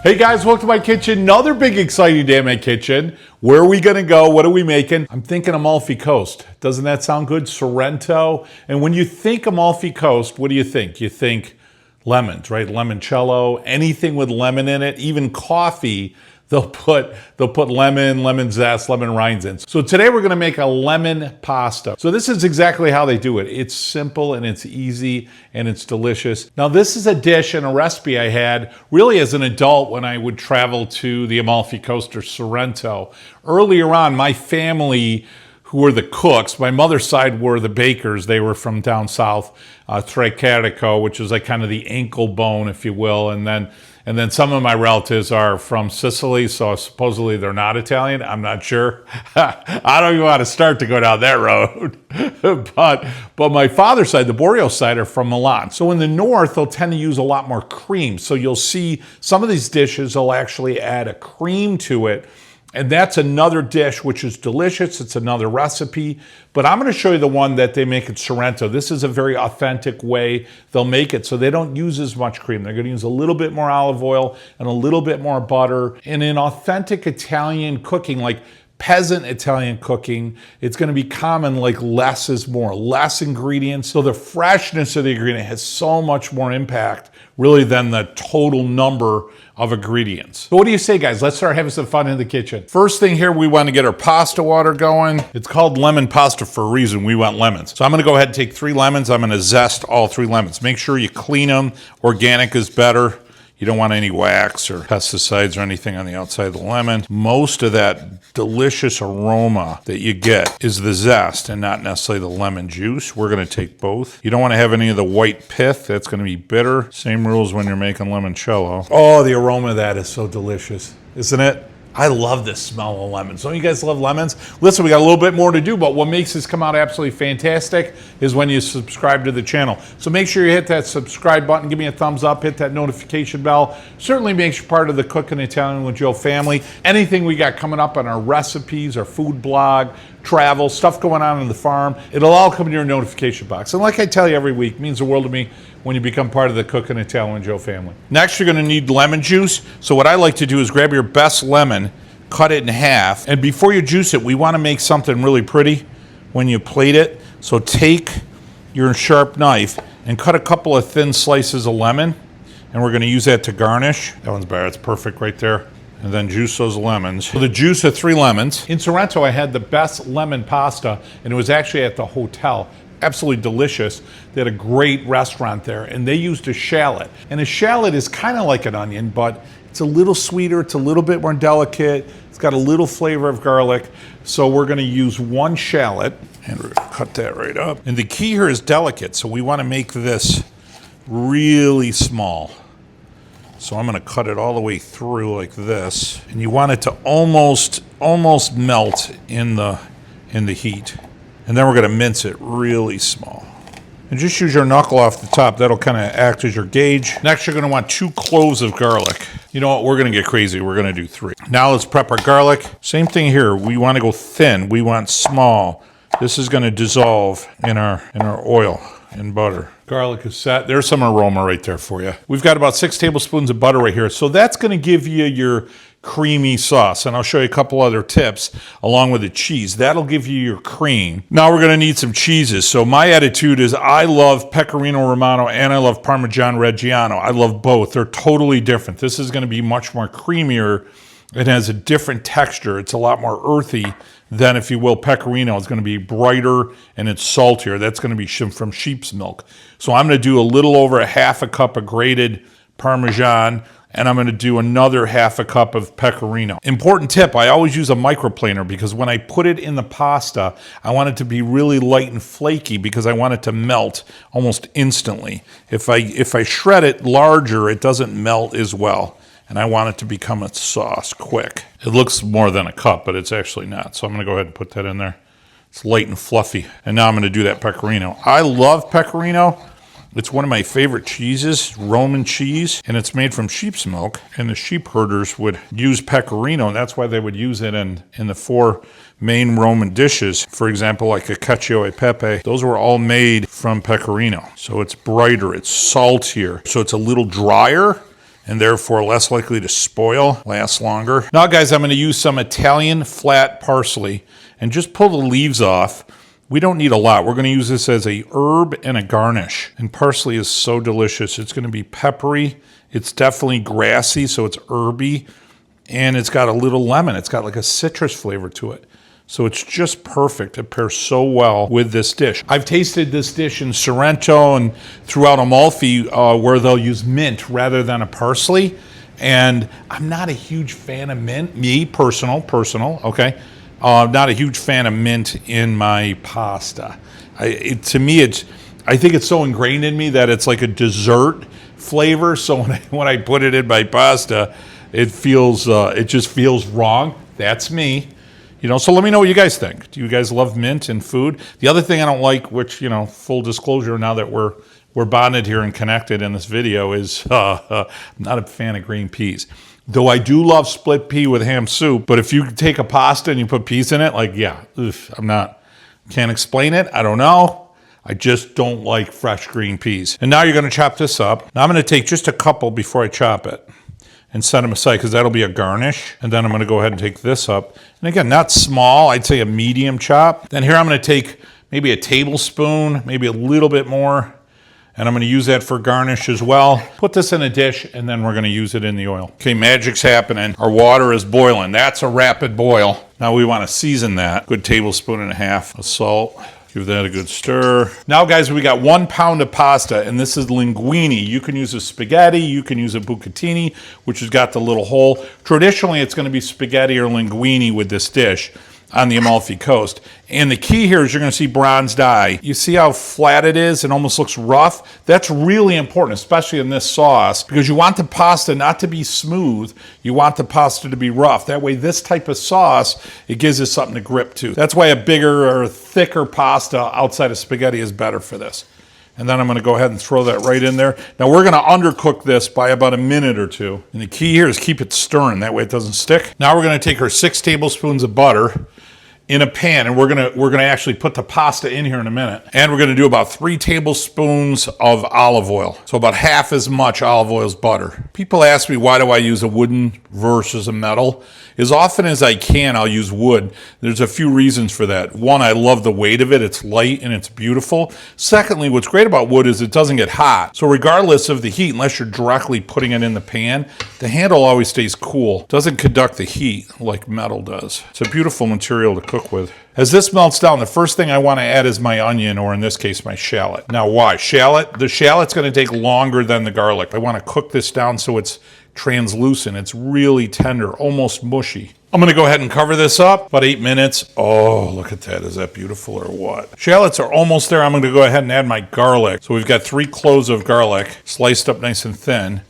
Hey guys, welcome to my kitchen. Another big exciting day in my kitchen. Where are we gonna go? What are we making? I'm thinking Amalfi Coast. Doesn't that sound good? Sorrento. And when you think Amalfi Coast, what do you think? You think lemons, right? Limoncello, anything with lemon in it, even coffee. They'll put lemon zest, lemon rinds in. So today we're gonna make a lemon pasta. So this is exactly how they do it. It's simple and it's easy and it's delicious. Now this is a dish and a recipe I had really as an adult when I would travel to the Amalfi Coast or Sorrento. Earlier on, my family, who were the cooks, my mother's side were the bakers. They were from down south, Tricarico, which is like kind of the ankle bone, if you will. And then some of my relatives are from Sicily, so supposedly they're not Italian. I'm not sure. I don't even want to start to go down that road. but my father's side, the Boreal side, are from Milan. So in the north, they'll tend to use a lot more cream. So you'll see some of these dishes will actually add a cream to it. And that's another dish which is delicious. It's another recipe. But I'm going to show you the one that they make at Sorrento. This is a very authentic way they'll make it. So they don't use as much cream. They're going to use a little bit more olive oil and a little bit more butter. And in authentic Italian cooking, like peasant Italian cooking, it's going to be common, like less is more, less ingredients. So the freshness of the ingredient has so much more impact really than the total number of ingredients. So what do you say, guys? Let's start having some fun in the kitchen. First thing here, we want to get our pasta water going. It's called lemon pasta for a reason. We want lemons. So I'm going to go ahead and take 3 lemons. I'm going to zest all 3 lemons. Make sure you clean them. Organic is better. You don't want any wax or pesticides or anything on the outside of the lemon. Most of that delicious aroma that you get is the zest and not necessarily the lemon juice. We're gonna take both. You don't wanna have any of the white pith. That's gonna be bitter. Same rules when you're making limoncello. Oh, the aroma of that is so delicious, isn't it? I love the smell of lemons. Don't you guys love lemons? Listen, we got a little bit more to do, but what makes this come out absolutely fantastic is when you subscribe to the channel. So make sure you hit that subscribe button, give me a thumbs up, hit that notification bell. Certainly makes you part of the Cooking Italian with Joe family. Anything we got coming up on our recipes, our food blog, travel, stuff going on the farm, it'll all come in your notification box. And like I tell you every week, it means the world to me when you become part of the Cooking Italian with Joe family. Next, you're gonna need lemon juice. So what I like to do is grab your best lemon, cut it in half, and before you juice it, we wanna make something really pretty when you plate it. So take your sharp knife and cut a couple of thin slices of lemon, and we're gonna use that to garnish. That one's better, it's perfect right there. And then juice those lemons. So the juice of 3 lemons. In Sorrento, I had the best lemon pasta, and it was actually at the hotel. Absolutely delicious. They had a great restaurant there, and they used a shallot. And a shallot is kind of like an onion, but it's a little sweeter, it's a little bit more delicate, it's got a little flavor of garlic. So we're gonna use 1 shallot, and we're gonna cut that right up. And the key here is delicate, so we wanna make this really small. So I'm gonna cut it all the way through like this. And you want it to almost melt in the heat. And then we're gonna mince it really small. And just use your knuckle off the top. That'll kind of act as your gauge. Next, you're gonna want 2 cloves of garlic. You know what, we're gonna get crazy. We're gonna do 3. Now let's prep our garlic. Same thing here. We wanna go thin. We want small. This is gonna dissolve in our oil and butter. Garlic is set. There's some aroma right there for you. We've got about 6 tablespoons of butter right here. So that's gonna give you your creamy sauce. And I'll show you a couple other tips along with the cheese. That'll give you your cream. Now we're gonna need some cheeses. So my attitude is I love Pecorino Romano and I love Parmesan Reggiano. I love both. They're totally different. This is gonna be much more creamier. It has a different texture. It's a lot more earthy than, if you will, Pecorino. It's gonna be brighter and it's saltier. That's gonna be from sheep's milk. So I'm gonna do a little over a half a cup of grated Parmesan, and I'm gonna do another half a cup of Pecorino. Important tip, I always use a microplaner because when I put it in the pasta, I want it to be really light and flaky because I want it to melt almost instantly. If I shred it larger, it doesn't melt as well. And I want it to become a sauce quick. It looks more than a cup, but it's actually not. So I'm gonna go ahead and put that in there. It's light and fluffy. And now I'm gonna do that Pecorino. I love Pecorino. It's one of my favorite cheeses, Roman cheese, and it's made from sheep's milk. And the sheep herders would use Pecorino, and that's why they would use it in the 4 main Roman dishes. For example, like a cacio e pepe. Those were all made from Pecorino. So it's brighter, it's saltier. So it's a little drier, and therefore less likely to spoil, last longer. Now guys, I'm gonna use some Italian flat parsley and just pull the leaves off. We don't need a lot. We're gonna use this as a herb and a garnish. And parsley is so delicious. It's gonna be peppery. It's definitely grassy, so it's herby. And it's got a little lemon. It's got like a citrus flavor to it. So it's just perfect. It pairs so well with this dish. I've tasted this dish in Sorrento and throughout Amalfi where they'll use mint rather than a parsley. And I'm not a huge fan of mint. Me, personal, okay? Not a huge fan of mint in my pasta. To me, I think it's so ingrained in me that it's like a dessert flavor. So when I put it in my pasta, it just feels wrong. That's me. You know, so let me know what you guys think. Do you guys love mint in food? The other thing I don't like, which, you know, full disclosure now that we're bonded here and connected in this video, is I'm not a fan of green peas. Though I do love split pea with ham soup, but if you take a pasta and you put peas in it, like, yeah, can't explain it. I don't know. I just don't like fresh green peas. And now you're gonna chop this up. Now I'm gonna take just a couple before I chop it and set them aside because that'll be a garnish. And then I'm gonna go ahead and take this up. And again, not small, I'd say a medium chop. Then here I'm gonna take maybe a tablespoon, maybe a little bit more, and I'm gonna use that for garnish as well. Put this in a dish and then we're gonna use it in the oil. Okay, magic's happening. Our water is boiling. That's a rapid boil. Now we wanna season that. Good tablespoon and a half of salt. Give that a good stir. Now guys, we got 1 pound of pasta, and this is linguine. You can use a spaghetti, you can use a bucatini, which has got the little hole. Traditionally, it's gonna be spaghetti or linguine with this dish on the Amalfi Coast. And the key here is you're gonna see bronze dye. You see how flat it is? It almost looks rough. That's really important, especially in this sauce, because you want the pasta not to be smooth. You want the pasta to be rough. That way, this type of sauce, it gives us something to grip to. That's why a bigger or thicker pasta outside of spaghetti is better for this. And then I'm gonna go ahead and throw that right in there. Now we're gonna undercook this by about a minute or two. And the key here is keep it stirring, that way it doesn't stick. Now we're gonna take our 6 tablespoons of butter in a pan, and we're gonna actually put the pasta in here in a minute. And we're gonna do about 3 tablespoons of olive oil. So about half as much olive oil as butter. People ask me, why do I use a wooden versus a metal? As often as I can, I'll use wood. There's a few reasons for that. One, I love the weight of it. It's light and it's beautiful. Secondly, what's great about wood is it doesn't get hot. So regardless of the heat, unless you're directly putting it in the pan, the handle always stays cool. It doesn't conduct the heat like metal does. It's a beautiful material to cook with. As this melts down, the first thing I want to add is my onion, or in this case, my shallot. Now why? The shallot's going to take longer than the garlic. I want to cook this down so it's translucent. It's really tender, almost mushy. I'm gonna go ahead and cover this up, about 8 minutes. Oh, look at that. Is that beautiful or what? Shallots are almost there. I'm gonna go ahead and add my garlic. So we've got 3 cloves of garlic, sliced up nice and thin.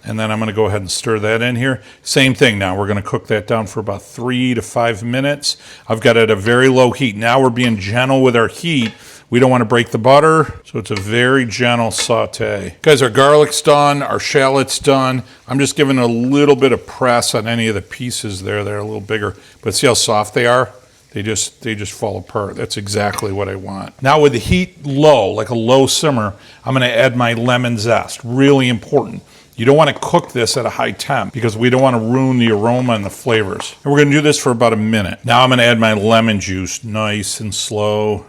And then I'm gonna go ahead and stir that in here. Same thing now, we're gonna cook that down for about 3 to 5 minutes. I've got it at a very low heat. Now we're being gentle with our heat. We don't want to break the butter, so it's a very gentle saute. Guys, our garlic's done, our shallot's done. I'm just giving a little bit of press on any of the pieces there. They're a little bigger, but see how soft they are? They just fall apart. That's exactly what I want. Now with the heat low, like a low simmer, I'm gonna add my lemon zest. Really important. You don't want to cook this at a high temp because we don't want to ruin the aroma and the flavors. And we're gonna do this for about a minute. Now I'm gonna add my lemon juice, nice and slow.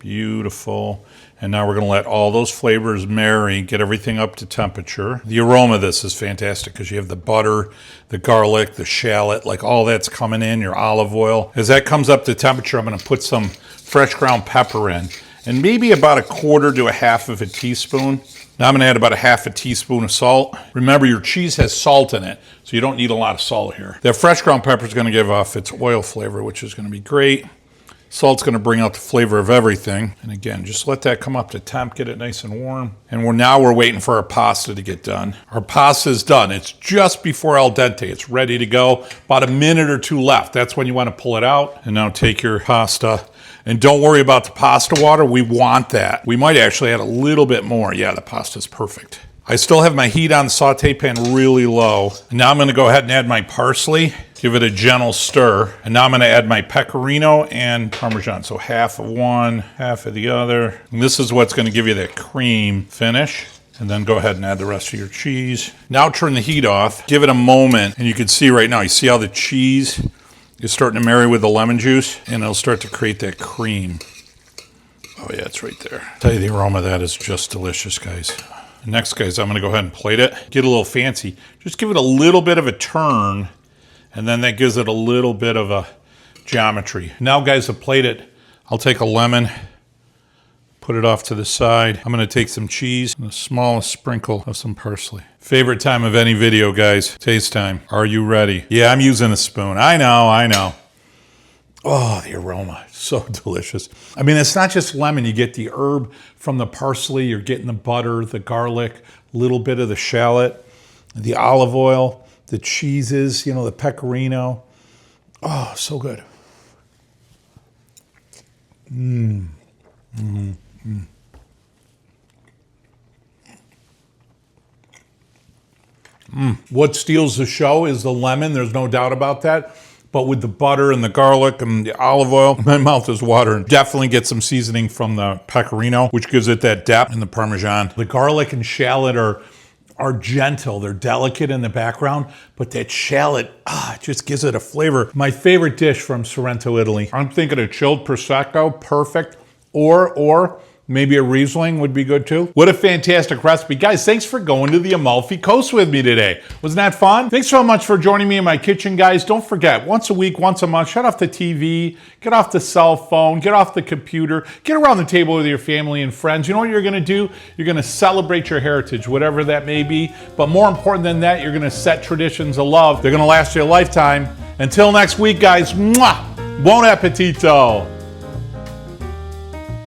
Beautiful. And now we're going to let all those flavors marry, get everything up to temperature. The aroma of this is fantastic because you have the butter, the garlic, the shallot, like all that's coming in, your olive oil. As that comes up to temperature, I'm going to put some fresh ground pepper in, and maybe about 1/4 to 1/2 of a teaspoon. Now I'm going to add about 1/2 teaspoon of salt. Remember, your cheese has salt in it, so you don't need a lot of salt here. That fresh ground pepper is going to give off its oil flavor, which is going to be great. Salt's going to bring out the flavor of everything. And again, just let that come up to temp, get it nice and warm. And we're waiting for our pasta to get done. Our pasta is done. It's just before al dente. It's ready to go. About a minute or 2 left. That's when you want to pull it out. And now take your pasta. And don't worry about the pasta water. We want that. We might actually add a little bit more. Yeah, the pasta's perfect. I still have my heat on the saute pan really low. And now I'm going to go ahead and add my parsley. Give it a gentle stir. And now I'm going to add my pecorino and Parmesan. So 1/2 of one, 1/2 of the other. And this is what's going to give you that cream finish. And then go ahead and add the rest of your cheese. Now turn the heat off, give it a moment, and you can see right now, you see how the cheese is starting to marry with the lemon juice, and it'll start to create that cream. Oh yeah, it's right there. I'll tell you, the aroma of that is just delicious, guys. Next, guys, I'm gonna go ahead and plate it. Get a little fancy. Just give it a little bit of a turn, and then that gives it a little bit of a geometry. Now, guys, to plate it, I'll take a lemon, put it off to the side. I'm gonna take some cheese and the smallest sprinkle of some parsley. Favorite time of any video, guys, taste time. Are you ready? Yeah, I'm using a spoon. I know. Oh, the aroma, so delicious. I mean, it's not just lemon. You get the herb from the parsley. You're getting the butter, the garlic, a little bit of the shallot, the olive oil, the cheeses, you know, the pecorino. Oh, so good. What steals the show is the lemon. There's no doubt about that. But with the butter and the garlic and the olive oil, my mouth is watering. Definitely get some seasoning from the pecorino, which gives it that depth, and the Parmesan. The garlic and shallot are gentle. They're delicate in the background, but that shallot, it just gives it a flavor. My favorite dish from Sorrento, Italy. I'm thinking a chilled Prosecco, perfect. Or maybe a Riesling would be good too. What a fantastic recipe. Guys, thanks for going to the Amalfi Coast with me today. Wasn't that fun? Thanks so much for joining me in my kitchen, guys. Don't forget, once a week, once a month, shut off the TV, get off the cell phone, get off the computer, get around the table with your family and friends. You know what you're gonna do? You're gonna celebrate your heritage, whatever that may be. But more important than that, you're gonna set traditions of love. They're gonna last you a lifetime. Until next week, guys, mwah! Buon appetito!